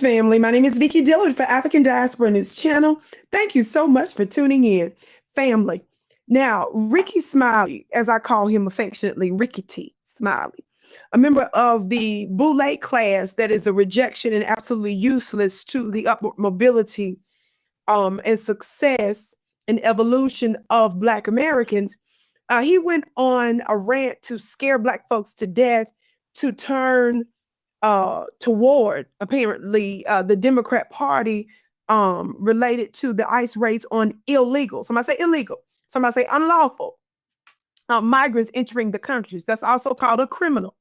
Greetings, family. My name is Vicki Dillard for African Diaspora News Channel. Thank you so much for tuning in, family. Now, Ricky Smiley, as I call him affectionately, Ricky Smiley, a member of the Boule class that is a rejection and absolutely useless to the upward mobility and success and evolution of Black Americans. He went on a rant to scare Black folks to death, to turn toward apparently the Democrat Party related to the ICE raids on illegal. Somebody say illegal. Somebody say unlawful migrants entering the countries. That's also called a criminal.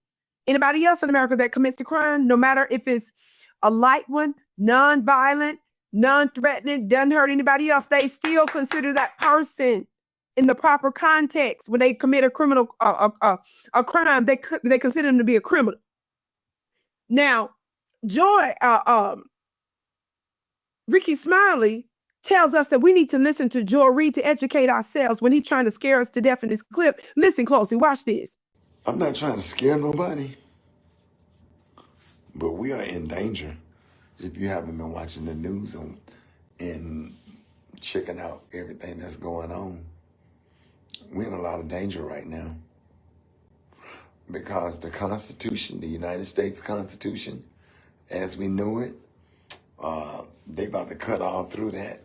Anybody else in America that commits a crime, no matter if it's a light one, non-violent, non-threatening, doesn't hurt anybody else, they still consider that person in the proper context. When they commit a criminal a crime, they consider them to be a criminal. Now, Ricky Smiley tells us that we need to listen to Joy Reid to educate ourselves when he's trying to scare us to death in this clip. Listen closely, watch this. I'm not trying to scare nobody, but we are in danger. If you haven't been watching the news and checking out everything that's going on, we're in a lot of danger right now. Because the Constitution, the United States Constitution, as we know it, they about to cut all through that.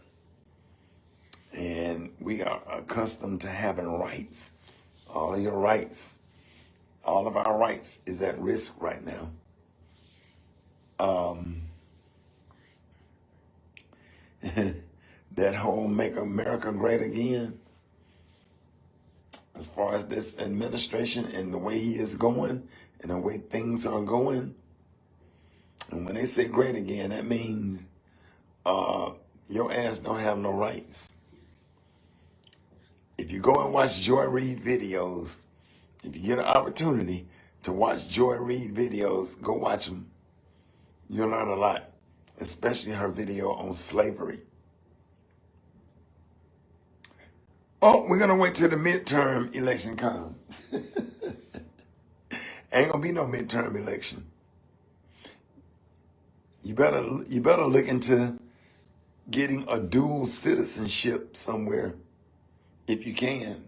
And we are accustomed to having rights. All of your rights, all of our rights is at risk right now. That whole Make America Great Again, as far as this administration and the way he is going and the way things are going. And when they say great again, that means your ass don't have no rights. If you go and watch Joy Reid videos, if you get an opportunity to watch Joy Reid videos, go watch them. You'll learn a lot, especially her video on slavery. Oh, we're gonna wait till the midterm election comes. Ain't gonna be no midterm election. You better look into getting a dual citizenship somewhere if you can,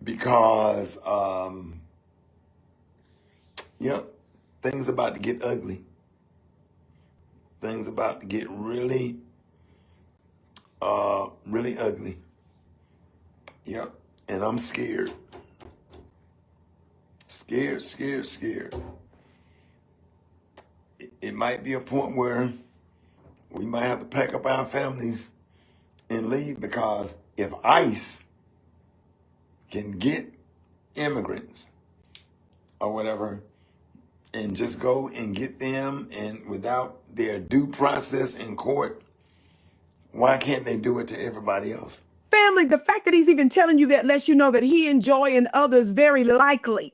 because things about to get ugly. Things about to get really ugly. Yep, and I'm scared. Scared. It might be a point where we might have to pack up our families and leave, because if ICE can get immigrants or whatever and just go and get them and without their due process in court, why can't they do it to everybody else? Family, the fact that he's even telling you that lets you know that he and Joy and others very likely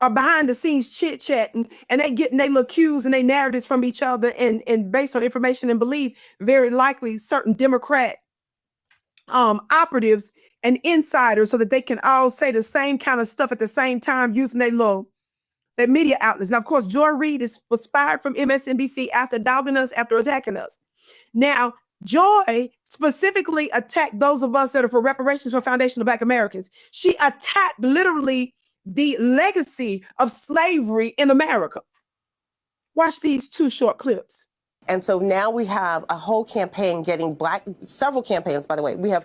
are behind the scenes chit-chatting, and they getting their little cues and their narratives from each other, and based on information and belief, very likely certain Democrat operatives and insiders, so that they can all say the same kind of stuff at the same time using their media outlets. Now, of course, Joy Reid was fired from MSNBC after dogging us, after attacking us. Now, Joy specifically attacked those of us that are for reparations for Foundation of Black Americans. She attacked literally the legacy of slavery in America. Watch these two short clips. And so now we have a whole campaign getting several campaigns, by the way. We have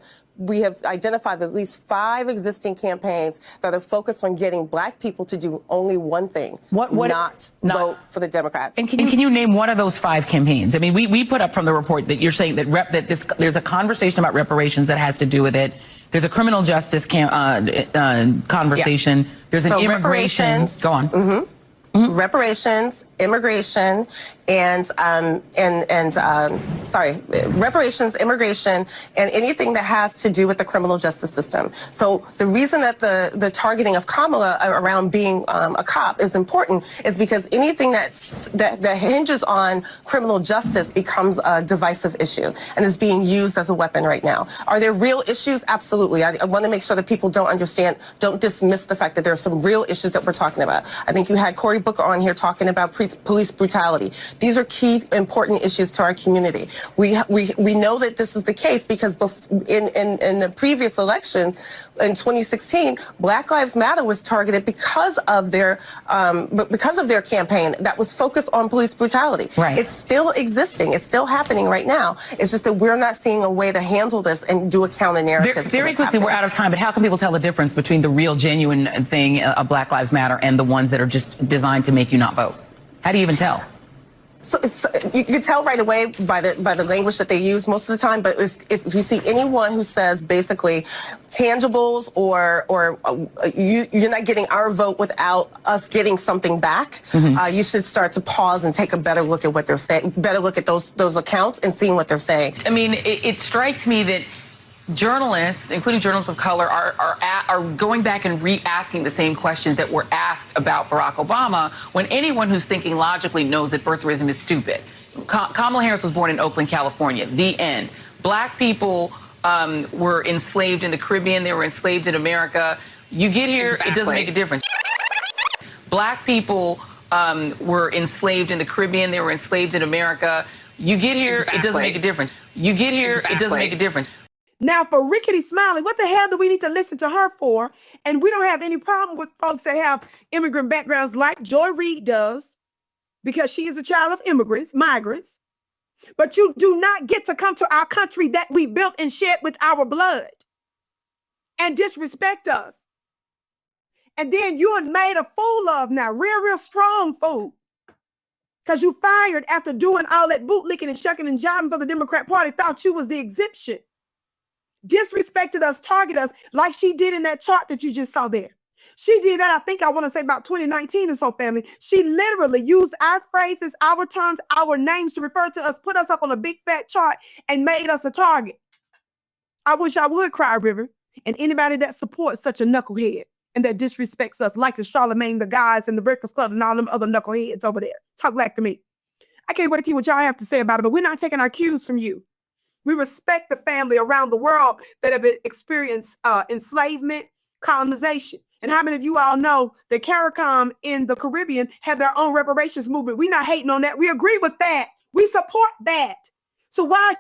identified at least 5 existing campaigns that are focused on getting Black people to do only one thing, not vote for the Democrats. And can you name one of those 5 campaigns? I mean, we put up from the report that you're saying that there's a conversation about reparations that has to do with it. There's a criminal justice conversation. Yes. There's an immigration. Go on. Mm-hmm. Reparations, immigration, reparations, immigration, and anything that has to do with the criminal justice system. So the reason that the targeting of Kamala around being a cop is important is because anything that hinges on criminal justice becomes a divisive issue and is being used as a weapon right now. Are there real issues? Absolutely. I want to make sure that people don't dismiss the fact that there are some real issues that we're talking about. I think you had Cory book on here talking about police brutality. These are key, important issues to our community. We know that this is the case because in the previous election in 2016, Black Lives Matter was targeted because of their campaign that was focused on police brutality. Right. It's still existing. It's still happening right now. It's just that we're not seeing a way to handle this and do a counter narrative. Very quickly, we're out of time, but how can people tell the difference between the real, genuine thing of Black Lives Matter and the ones that are just designed to make you not vote? How do you even tell? So you can tell right away by the language that they use most of the time. But if you see anyone who says basically tangibles or you're not getting our vote without us getting something back, you should start to pause and take a better look at what they're saying. Better look at those accounts and seeing what they're saying. I mean, it strikes me that journalists, including journalists of color, are going back and re-asking the same questions that were asked about Barack Obama, when anyone who's thinking logically knows that birtherism is stupid. Kamala Harris was born in Oakland, California. The end. Black people were enslaved in the Caribbean. They were enslaved in America. You get here, It doesn't make a difference. Black people were enslaved in the Caribbean. They were enslaved in America. You get here, It doesn't make a difference. You get here, It doesn't make a difference. Now, for Ricky Smiley, what the hell do we need to listen to her for? And we don't have any problem with folks that have immigrant backgrounds like Joy Reid does, because she is a child of immigrants, migrants. But you do not get to come to our country that we built and shed with our blood and disrespect us. And then you are made a fool of now, real strong fool. Because you fired after doing all that bootlicking and shucking and jiving for the Democrat Party, thought you was the exemption. Disrespected us, targeted us like she did in that chart that you just saw there. She did that, I think, I want to say about 2019 or so, family. She literally used our phrases, our terms, our names to refer to us, put us up on a big fat chart and made us a target. I wish I would cry a river. And anybody that supports such a knucklehead and that disrespects us, like the Charlemagne, the guys, and the Breakfast Club, and all them other knuckleheads over there. Talk back to me. I can't wait to hear what y'all have to say about it, but we're not taking our cues from you. We respect the family around the world that have experienced enslavement, colonization. And how many of you all know that CARICOM in the Caribbean had their own reparations movement? We're not hating on that. We agree with that. We support that. So why